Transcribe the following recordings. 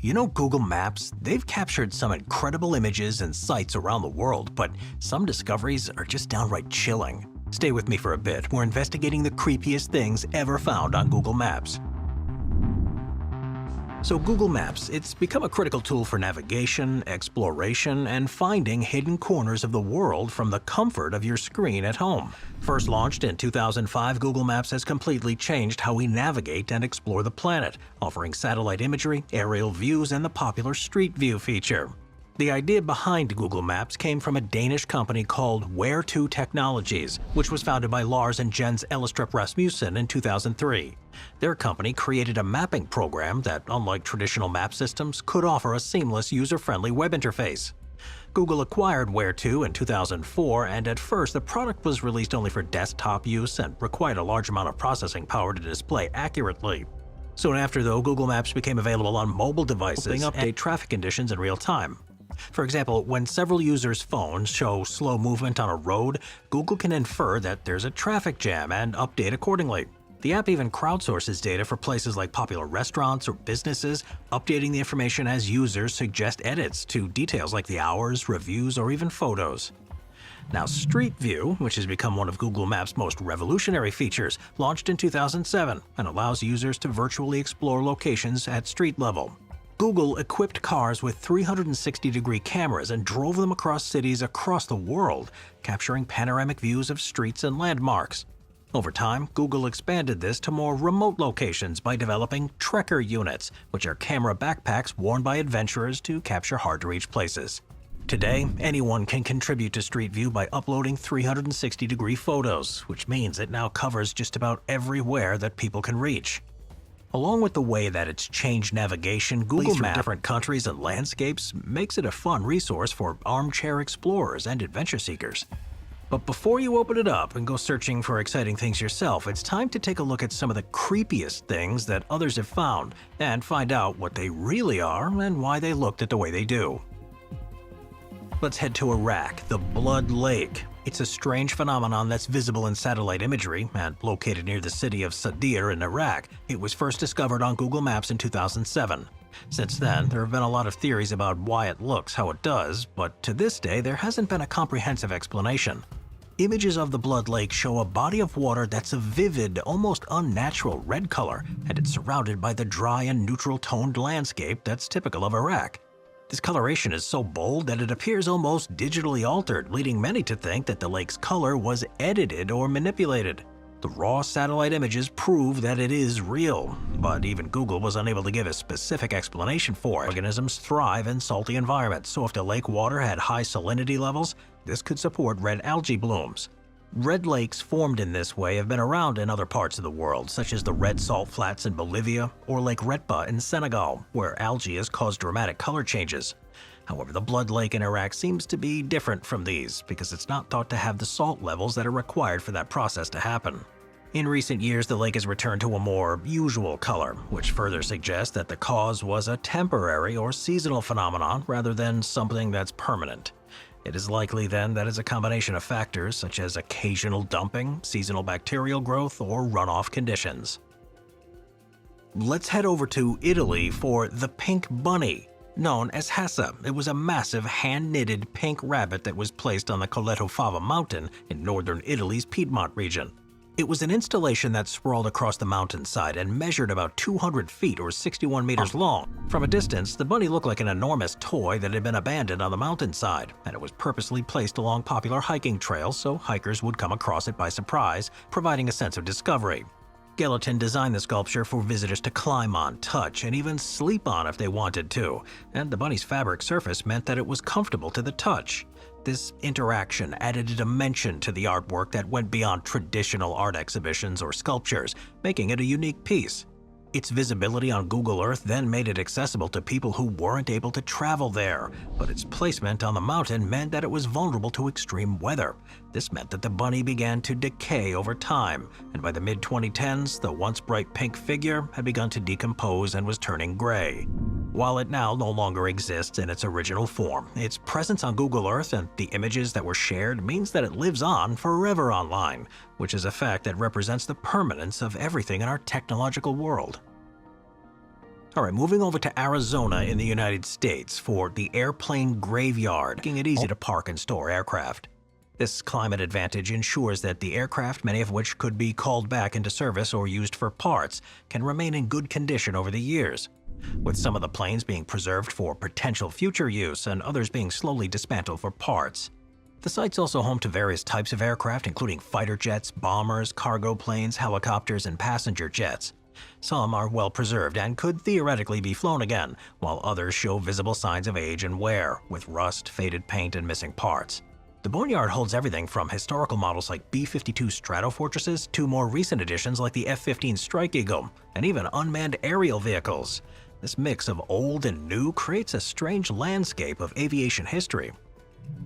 You know, Google Maps, they've captured some incredible images and sights around the world, but some discoveries are just downright chilling. Stay with me for a bit. We're investigating the creepiest things ever found on Google Maps. So Google Maps, it's become a critical tool for navigation, exploration, and finding hidden corners of the world from the comfort of your screen at home. First launched in 2005, Google Maps has completely changed how we navigate and explore the planet, offering satellite imagery, aerial views, and the popular Street View feature. The idea behind Google Maps came from a Danish company called Where To Technologies, which was founded by Lars and Jens Ellestrup Rasmussen in 2003. Their company created a mapping program that, unlike traditional map systems, could offer a seamless, user-friendly web interface. Google acquired Where To in 2004, and at first the product was released only for desktop use and required a large amount of processing power to display accurately. Soon after, though, Google Maps became available on mobile devices, helping update traffic conditions in real time. For example, when several users' phones show slow movement on a road, Google can infer that there's a traffic jam and update accordingly. The app even crowdsources data for places like popular restaurants or businesses, updating the information as users suggest edits to details like the hours, reviews, or even photos. Now, Street View, which has become one of Google Maps' most revolutionary features, launched in 2007 and allows users to virtually explore locations at street level. Google equipped cars with 360-degree cameras and drove them across cities across the world, capturing panoramic views of streets and landmarks. Over time, Google expanded this to more remote locations by developing Trekker units, which are camera backpacks worn by adventurers to capture hard-to-reach places. Today, anyone can contribute to Street View by uploading 360-degree photos, which means it now covers just about everywhere that people can reach. Along with the way that it's changed navigation, Google Maps different countries and landscapes makes it a fun resource for armchair explorers and adventure seekers. But before you open it up and go searching for exciting things yourself, it's time to take a look at some of the creepiest things that others have found and find out what they really are and why they looked at the way they do. Let's head to Iraq, the Blood Lake. It's a strange phenomenon that's visible in satellite imagery and located near the city of Sadir in Iraq. It was first discovered on Google Maps in 2007. Since then, there have been a lot of theories about why it looks how it does, but to this day there hasn't been a comprehensive explanation. Images of the Blood Lake show a body of water that's a vivid, almost unnatural red color, and it's surrounded by the dry and neutral-toned landscape that's typical of Iraq. This coloration is so bold that it appears almost digitally altered, leading many to think that the lake's color was edited or manipulated. The raw satellite images prove that it is real, but even Google was unable to give a specific explanation for it. Organisms thrive in salty environments, so if the lake water had high salinity levels, this could support red algae blooms. Red lakes formed in this way have been around in other parts of the world, such as the red salt flats in Bolivia or Lake Retba in Senegal, where algae has caused dramatic color changes. However, the Blood Lake in Iraq seems to be different from these because it's not thought to have the salt levels that are required for that process to happen. In recent years, the lake has returned to a more usual color, which further suggests that the cause was a temporary or seasonal phenomenon rather than something that's permanent. It is likely then that it's a combination of factors such as occasional dumping, seasonal bacterial growth, or runoff conditions. Let's head over to Italy for the pink bunny. Known as Hassa, it was a massive hand-knitted pink rabbit that was placed on the Colletto Fava mountain in northern Italy's Piedmont region. It was an installation that sprawled across the mountainside and measured about 200 feet or 61 meters long. From a distance, the bunny looked like an enormous toy that had been abandoned on the mountainside, and it was purposely placed along popular hiking trails so hikers would come across it by surprise, providing a sense of discovery. Gallatin designed the sculpture for visitors to climb on, touch, and even sleep on if they wanted to, and the bunny's fabric surface meant that it was comfortable to the touch. This interaction added a dimension to the artwork that went beyond traditional art exhibitions or sculptures, making it a unique piece. Its visibility on Google Earth then made it accessible to people who weren't able to travel there, but its placement on the mountain meant that it was vulnerable to extreme weather. This meant that the bunny began to decay over time, and by the mid-2010s, the once bright pink figure had begun to decompose and was turning gray. While it now no longer exists in its original form, its presence on Google Earth and the images that were shared means that it lives on forever online, which is a fact that represents the permanence of everything in our technological world. All right, moving over to Arizona in the United States for the airplane graveyard, making it easy to park and store aircraft. This climate advantage ensures that the aircraft, many of which could be called back into service or used for parts, can remain in good condition over the years, with some of the planes being preserved for potential future use and others being slowly dismantled for parts. The site's also home to various types of aircraft, including fighter jets, bombers, cargo planes, helicopters, and passenger jets. Some are well preserved and could theoretically be flown again, while others show visible signs of age and wear, with rust, faded paint, and missing parts. The boneyard holds everything from historical models like B-52 Stratofortresses to more recent additions like the F-15 Strike Eagle, and even unmanned aerial vehicles. This mix of old and new creates a strange landscape of aviation history.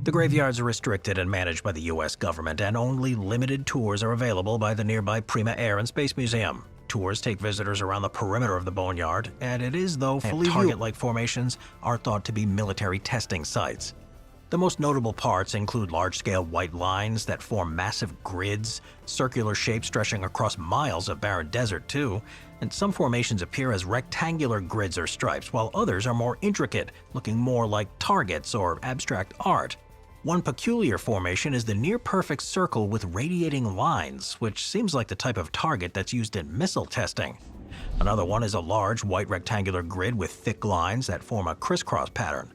The graveyards are restricted and managed by the U.S. government, and only limited tours are available by the nearby Prima Air and Space Museum. Tours take visitors around the perimeter of the boneyard, and it is, though, fully target-like formations are thought to be military testing sites. The most notable parts include large-scale white lines that form massive grids, circular shapes stretching across miles of barren desert too, and some formations appear as rectangular grids or stripes, while others are more intricate, looking more like targets or abstract art. One peculiar formation is the near-perfect circle with radiating lines, which seems like the type of target that's used in missile testing. Another one is a large white rectangular grid with thick lines that form a crisscross pattern.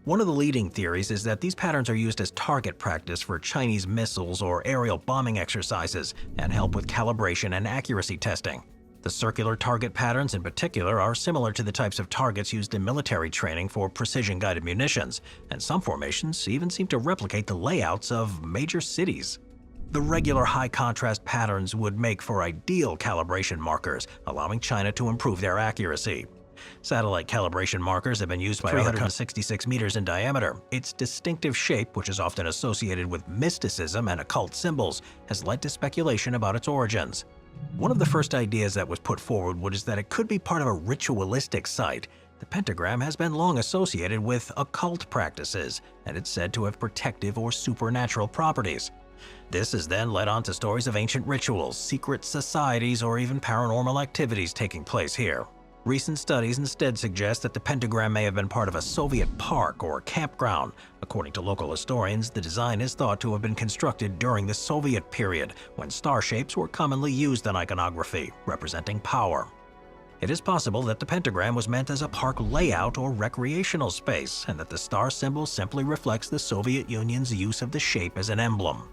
One of the leading theories is that these patterns are used as target practice for Chinese missiles or aerial bombing exercises and help with calibration and accuracy testing. The circular target patterns in particular are similar to the types of targets used in military training for precision-guided munitions, and some formations even seem to replicate the layouts of major cities. The regular high-contrast patterns would make for ideal calibration markers, allowing China to improve their accuracy. Satellite calibration markers have been used by 366 meters in diameter. Its distinctive shape, which is often associated with mysticism and occult symbols, has led to speculation about its origins. One of the first ideas that was put forward was that it could be part of a ritualistic site. The pentagram has been long associated with occult practices, and it's said to have protective or supernatural properties. This has then led on to stories of ancient rituals, secret societies, or even paranormal activities taking place here. Recent studies instead suggest that the pentagram may have been part of a Soviet park or campground. According to local historians, the design is thought to have been constructed during the Soviet period, when star shapes were commonly used in iconography, representing power. It is possible that the pentagram was meant as a park layout or recreational space, and that the star symbol simply reflects the Soviet Union's use of the shape as an emblem.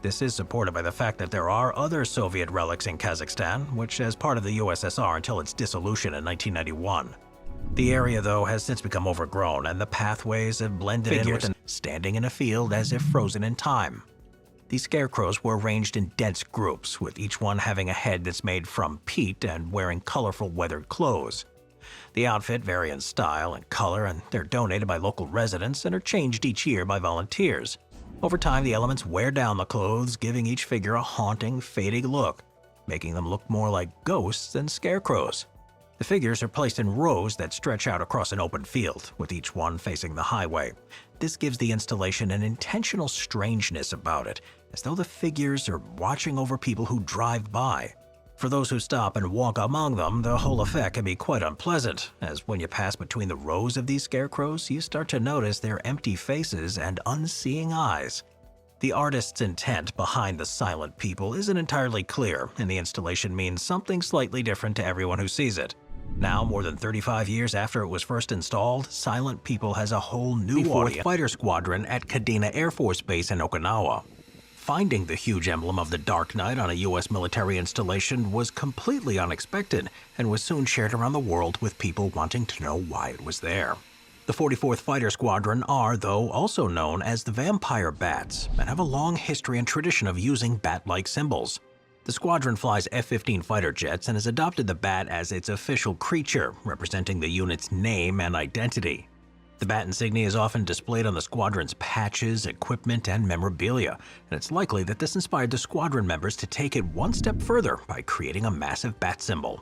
This is supported by the fact that there are other Soviet relics in Kazakhstan, which as part of the USSR until its dissolution in 1991. The area, though, has since become overgrown, and the pathways have blended in with standing in a field as if frozen in time. These scarecrows were arranged in dense groups, with each one having a head that's made from peat and wearing colorful weathered clothes. The outfit vary in style and color, and they're donated by local residents and are changed each year by volunteers. Over time, the elements wear down the clothes, giving each figure a haunting, fading look, making them look more like ghosts than scarecrows. The figures are placed in rows that stretch out across an open field, with each one facing the highway. This gives the installation an intentional strangeness about it, as though the figures are watching over people who drive by. For those who stop and walk among them, the whole effect can be quite unpleasant, as when you pass between the rows of these scarecrows, you start to notice their empty faces and unseeing eyes. The artist's intent behind the silent people isn't entirely clear, and the installation means something slightly different to everyone who sees it. Now, more than 35 years after it was first installed, Silent People has a whole new audience. The 4th Fighter Squadron at Kadena Air Force Base in Okinawa. Finding the huge emblem of the Dark Knight on a U.S. military installation was completely unexpected and was soon shared around the world with people wanting to know why it was there. The 44th Fighter Squadron are, though, also known as the Vampire Bats and have a long history and tradition of using bat-like symbols. The squadron flies F-15 fighter jets and has adopted the bat as its official creature, representing the unit's name and identity. The bat insignia is often displayed on the squadron's patches, equipment, and memorabilia, and it's likely that this inspired the squadron members to take it one step further by creating a massive bat symbol.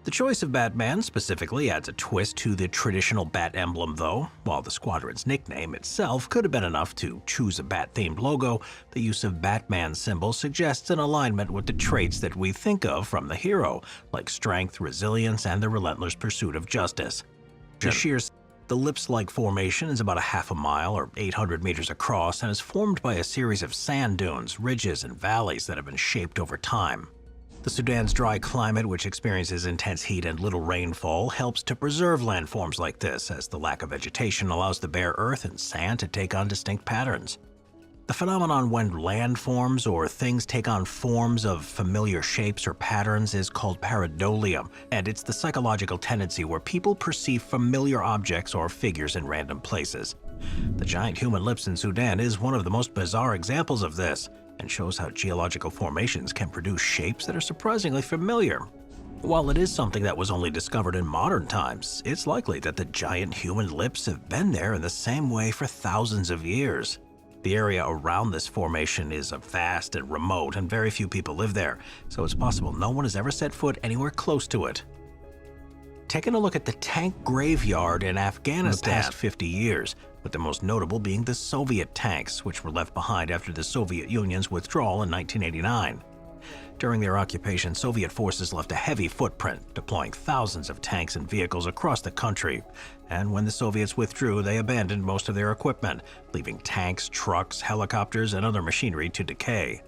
The choice of Batman specifically adds a twist to the traditional bat emblem though. While the squadron's nickname itself could have been enough to choose a bat-themed logo, the use of Batman symbol suggests an alignment with the traits that we think of from the hero, like strength, resilience, and the relentless pursuit of justice. The ellipse-like formation is about a half a mile or 800 meters across and is formed by a series of sand dunes, ridges, and valleys that have been shaped over time. The Sudan's dry climate, which experiences intense heat and little rainfall, helps to preserve landforms like this, as the lack of vegetation allows the bare earth and sand to take on distinct patterns. The phenomenon when landforms or things take on forms of familiar shapes or patterns is called pareidolia, and it's the psychological tendency where people perceive familiar objects or figures in random places. The giant human lips in Sudan is one of the most bizarre examples of this, and shows how geological formations can produce shapes that are surprisingly familiar. While it is something that was only discovered in modern times, it's likely that the giant human lips have been there in the same way for thousands of years. The area around this formation is vast and remote, and very few people live there, so it's possible no one has ever set foot anywhere close to it. Taking a look at the tank graveyard in Afghanistan in the past 50 years, with the most notable being the Soviet tanks, which were left behind after the Soviet Union's withdrawal in 1989. During their occupation, Soviet forces left a heavy footprint, deploying thousands of tanks and vehicles across the country. And when the Soviets withdrew, they abandoned most of their equipment, leaving tanks, trucks, helicopters, and other machinery to decay.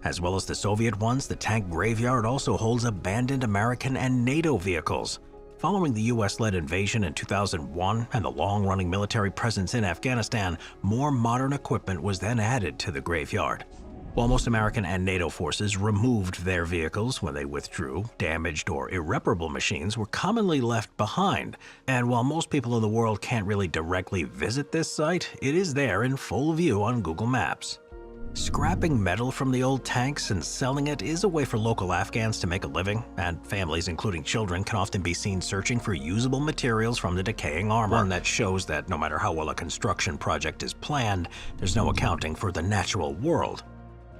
As well as the Soviet ones, the tank graveyard also holds abandoned American and NATO vehicles. Following the US-led invasion in 2001 and the long-running military presence in Afghanistan, more modern equipment was then added to the graveyard. While most American and NATO forces removed their vehicles when they withdrew, damaged or irreparable machines were commonly left behind. And while most people in the world can't really directly visit this site, it is there in full view on Google Maps. Scrapping metal from the old tanks and selling it is a way for local Afghans to make a living, and families, including children, can often be seen searching for usable materials from the decaying armor. One that shows that no matter how well a construction project is planned, there's no accounting for the natural world.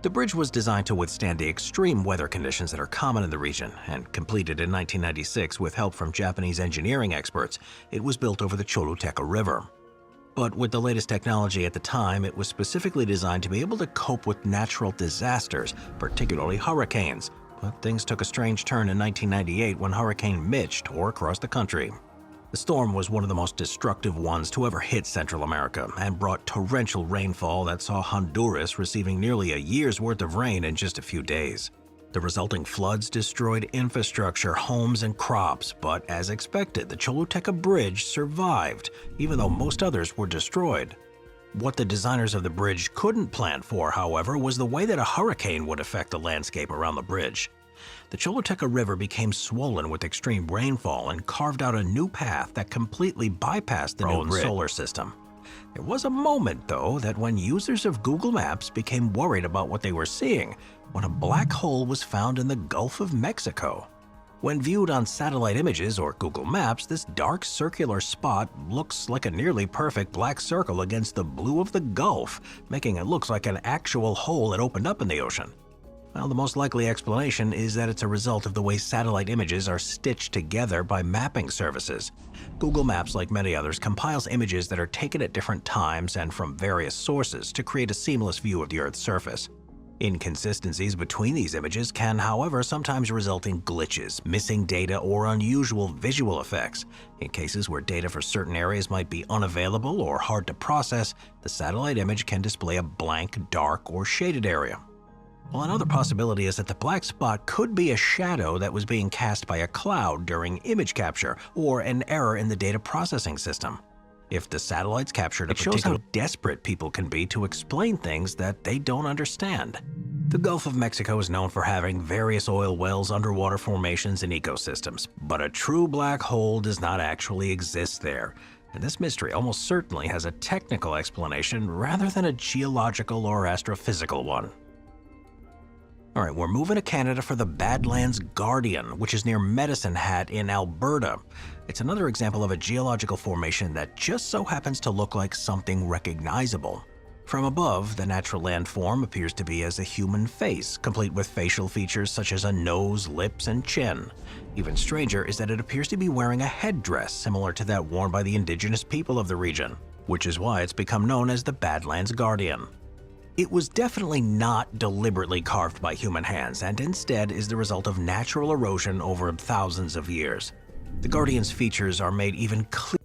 The bridge was designed to withstand the extreme weather conditions that are common in the region, and completed in 1996 with help from Japanese engineering experts. It was built over the Choluteca River. But with the latest technology at the time, it was specifically designed to be able to cope with natural disasters, particularly hurricanes. But things took a strange turn in 1998 when Hurricane Mitch tore across the country. The storm was one of the most destructive ones to ever hit Central America and brought torrential rainfall that saw Honduras receiving nearly a year's worth of rain in just a few days. The resulting floods destroyed infrastructure, homes, and crops, but as expected, the Choluteca Bridge survived, even though most others were destroyed. What the designers of the bridge couldn't plan for, however, was the way that a hurricane would affect the landscape around the bridge. The Choluteca River became swollen with extreme rainfall and carved out a new path that completely bypassed the new solar system. There was a moment, though, that when users of Google Maps became worried about what they were seeing, when a black hole was found in the Gulf of Mexico. When viewed on satellite images or Google Maps, this dark circular spot looks like a nearly perfect black circle against the blue of the Gulf, making it look like an actual hole that opened up in the ocean. Well, the most likely explanation is that it's a result of the way satellite images are stitched together by mapping services. Google Maps, like many others, compiles images that are taken at different times and from various sources to create a seamless view of the Earth's surface. Inconsistencies between these images can, however, sometimes result in glitches, missing data, or unusual visual effects. In cases where data for certain areas might be unavailable or hard to process, the satellite image can display a blank, dark, or shaded area. Well, another possibility is that the black spot could be a shadow that was being cast by a cloud during image capture, or an error in the data processing system. If the satellites captured it shows how desperate people can be to explain things that they don't understand. The Gulf of Mexico is known for having various oil wells, underwater formations, and ecosystems, but a true black hole does not actually exist there. And this mystery almost certainly has a technical explanation rather than a geological or astrophysical one. All right, we're moving to Canada for the Badlands Guardian, which is near Medicine Hat in Alberta. It's another example of a geological formation that just so happens to look like something recognizable. From above, the natural landform appears to be as a human face, complete with facial features such as a nose, lips, and chin. Even stranger is that it appears to be wearing a headdress similar to that worn by the indigenous people of the region, which is why it's become known as the Badlands Guardian. It was definitely not deliberately carved by human hands, and instead is the result of natural erosion over thousands of years. The Guardian's features are made even clearer